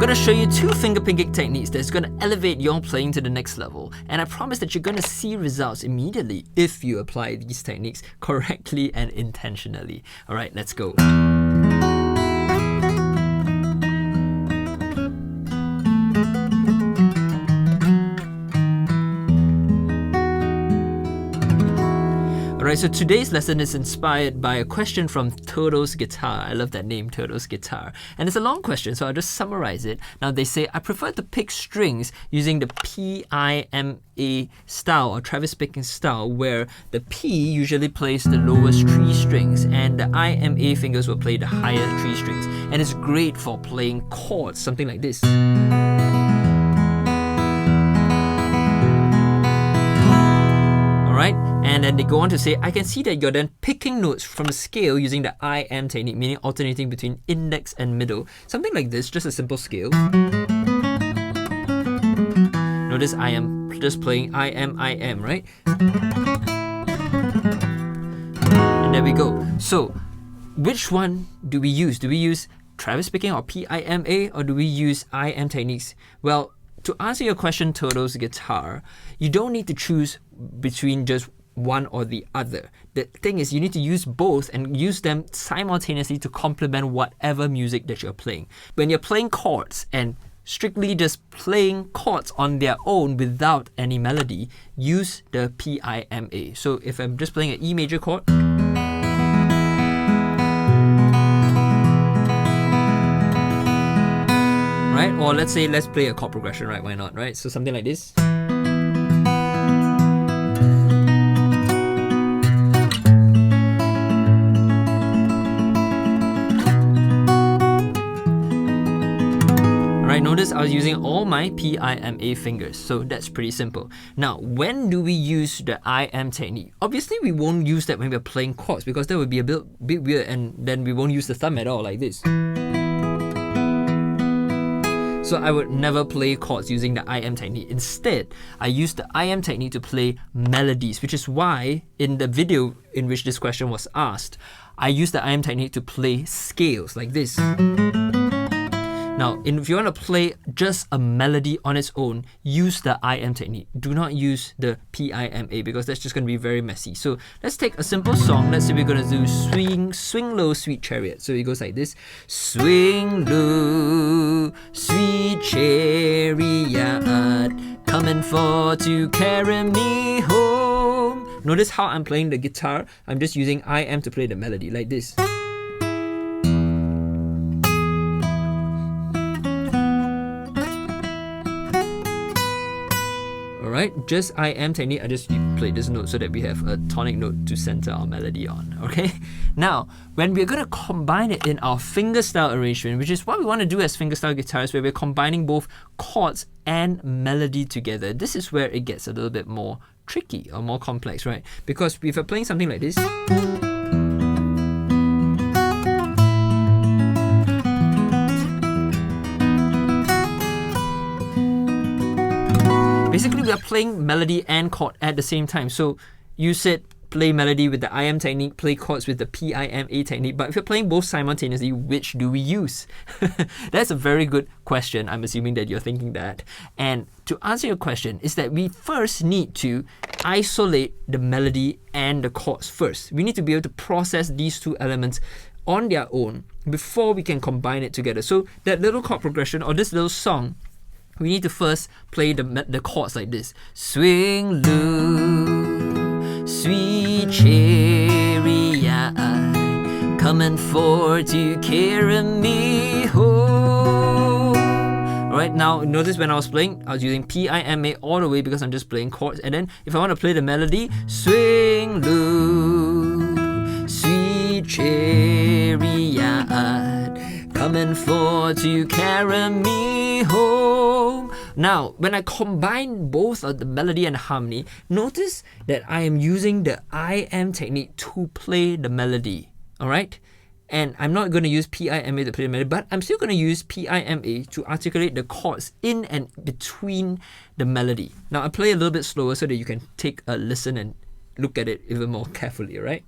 going to show you two fingerpicking techniques that's going to elevate your playing to the next level. And I promise that you're going to see results immediately if you apply these techniques correctly and intentionally. All right, let's go. Alright, so today's lesson is inspired by a question from Turtle's Guitar. I love that name, Turtle's Guitar. And it's a long question, so I'll just summarize it. Now, they say, I prefer to pick strings using the PIMA style or Travis picking style, where the P usually plays the lowest 3 strings and the IMA fingers will play the higher 3 strings. And it's great for playing chords, something like this. Alright, and then they go on to say, I can see that you're then picking notes from a scale using the IM technique, meaning alternating between index and middle. Something like this, just a simple scale. Notice I am just playing IM, right? And there we go. So, which one do we use? Do we use Travis picking or PIMA, or do we use IM techniques? Well, to answer your question, Turtle's Guitar, you don't need to choose between just one or the other. The thing is, you need to use both and use them simultaneously to complement whatever music that you're playing. When you're playing chords and strictly just playing chords on their own without any melody, use the PIMA. So if I'm just playing an E major chord, right? Or let's play a chord progression, right? Why not, right? So something like this. Alright, notice I was using all my PIMA fingers, so that's pretty simple. Now, when do we use the IM technique? Obviously, we won't use that when we're playing chords because that would be a bit weird, and then we won't use the thumb at all, like this. So I would never play chords using the IM technique. Instead, I use the IM technique to play melodies, which is why in the video in which this question was asked, I use the IM technique to play scales like this. Now, if you want to play just a melody on its own, use the IM technique. Do not use the PIMA because that's just going to be very messy. So let's take a simple song. Let's say we're going to do Swing Low, Sweet Chariot. So it goes like this. Swing low, sweet chariot, coming for to carry me home. Notice how I'm playing the guitar. I'm just using IM to play the melody like this. Alright, just IM technique, I just play this note so that we have a tonic note to center our melody on, okay? Now, when we're going to combine it in our fingerstyle arrangement, which is what we want to do as fingerstyle guitarists, where we're combining both chords and melody together, this is where it gets a little bit more tricky or more complex, right? Because if we're playing something like this, basically, we are playing melody and chord at the same time. So you said play melody with the IM technique, play chords with the PIMA technique. But if you're playing both simultaneously, which do we use? That's a very good question. I'm assuming that you're thinking that. And to answer your question is that we first need to isolate the melody and the chords first. We need to be able to process these two elements on their own before we can combine it together. So that little chord progression or this little song, we need to first play the chords like this. Swing low, sweet chariot, coming for to carry me home. Alright, now notice when I was playing, I was using PIMA all the way because I'm just playing chords. And then if I want to play the melody, swing low, sweet chariot, coming for to carry me home. Now, when I combine both of the melody and harmony, notice that I am using the IM technique to play the melody. Alright? And I'm not going to use PIMA to play the melody, but I'm still going to use PIMA to articulate the chords in and between the melody. Now, I'll play a little bit slower so that you can take a listen and look at it even more carefully, right?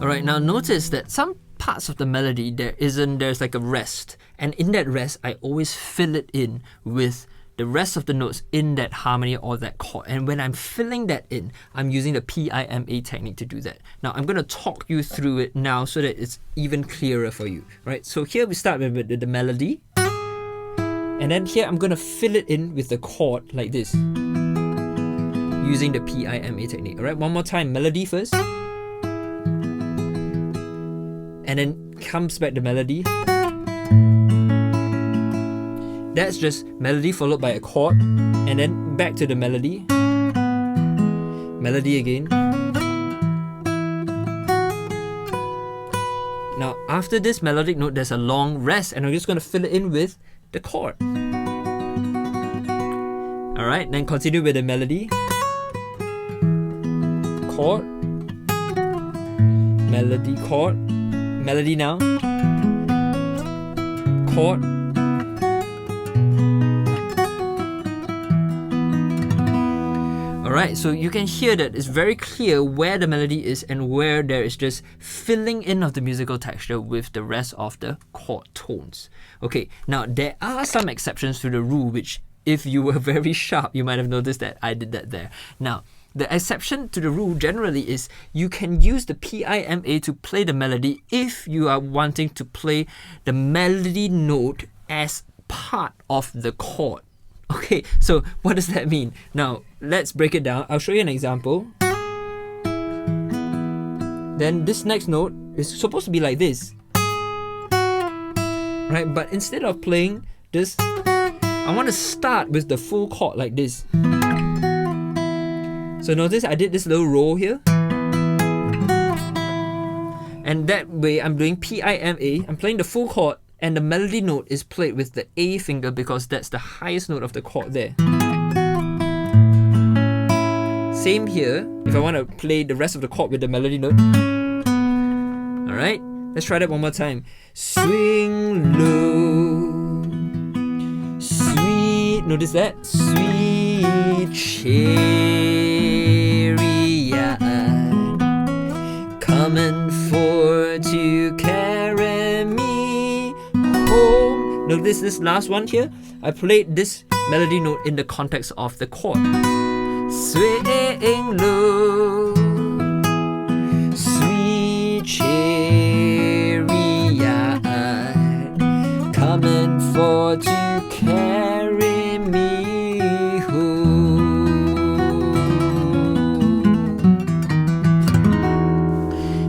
Alright, now notice that some parts of the melody there's like a rest, and in that rest I always fill it in with the rest of the notes in that harmony or that chord. And when I'm filling that in, I'm using the PIMA technique to do that. Now I'm going to talk you through it now so that it's even clearer for you. Right? So here we start with the melody, and then here I'm going to fill it in with the chord like this, using the PIMA technique. Alright, one more time, melody first, and then comes back the melody. That's just melody followed by a chord, and then back to the melody. Melody again. Now after this melodic note, there's a long rest, and I'm just going to fill it in with the chord. Alright, then continue with the melody. Chord. Melody, chord. Melody now. Chord. Alright, so you can hear that it's very clear where the melody is and where there is just filling in of the musical texture with the rest of the chord tones. Okay, now there are some exceptions to the rule, which if you were very sharp, you might have noticed that I did that there. Now, the exception to the rule generally is you can use the PIMA to play the melody if you are wanting to play the melody note as part of the chord. Okay, so what does that mean? Now, let's break it down. I'll show you an example. Then this next note is supposed to be like this. Right, but instead of playing this, I want to start with the full chord like this. So notice I did this little roll here. And that way I'm doing PIMA. I'm playing the full chord, and the melody note is played with the A finger because that's the highest note of the chord there. Same here, if I want to play the rest of the chord with the melody note. Alright, let's try that one more time. Swing low, sweet, notice that? Sweet chariot, coming for to carry me home. Notice this last one here. I played this melody note in the context of the chord. Swing low, sweet chariot, coming for to carry me home.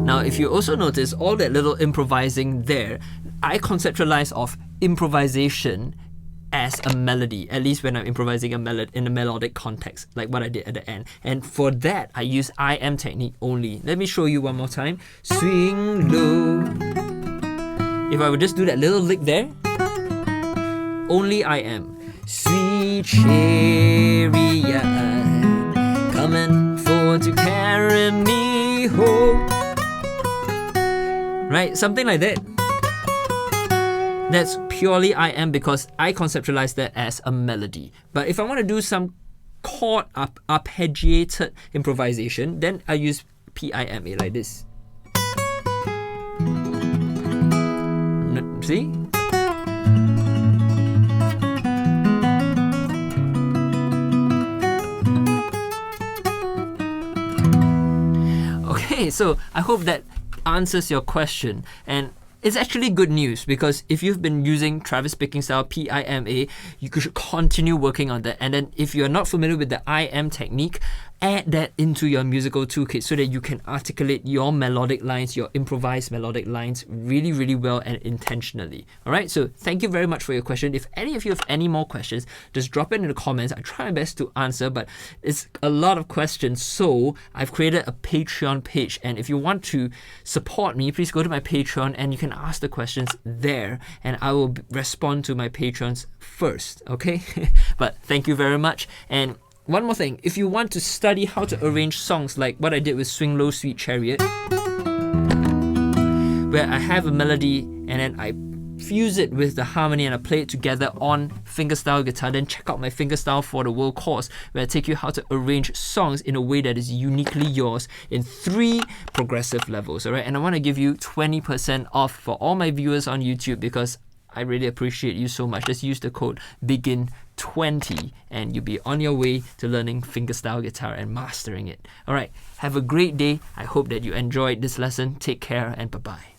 Now, if you also notice all that little improvising there, I conceptualize of improvisation as a melody, at least when I'm improvising in a melodic context, like what I did at the end. And for that, I use IM technique only. Let me show you one more time. Swing low. If I would just do that little lick there, only IM. Sweet chariot, coming for to carry me home. Right, something like that. That's purely IM because I conceptualize that as a melody. But if I want to do some chord arpeggiated improvisation, then I use PIMA like this. See? Okay, so I hope that answers your question, and it's actually good news because if you've been using Travis picking style PIMA, you should continue working on that. And then if you're not familiar with the IM technique, add that into your musical toolkit so that you can articulate your melodic lines, your improvised melodic lines really, really well and intentionally. Alright, so thank you very much for your question. If any of you have any more questions, just drop it in the comments. I try my best to answer, but it's a lot of questions, so I've created a Patreon page, and if you want to support me, please go to my Patreon and you can ask the questions there, and I will respond to my patrons first, okay? But thank you very much. And one more thing, if you want to study how to arrange songs like what I did with Swing Low, Sweet Chariot, where I have a melody and then I fuse it with the harmony and I play it together on fingerstyle guitar, then check out my Fingerstyle for the World course, where I take you how to arrange songs in a way that is uniquely yours in 3 progressive levels, alright? And I want to give you 20% off for all my viewers on YouTube because I really appreciate you so much. Just use the code BEGIN20 and you'll be on your way to learning fingerstyle guitar and mastering it. Alright, have a great day. I hope that you enjoyed this lesson. Take care and bye-bye.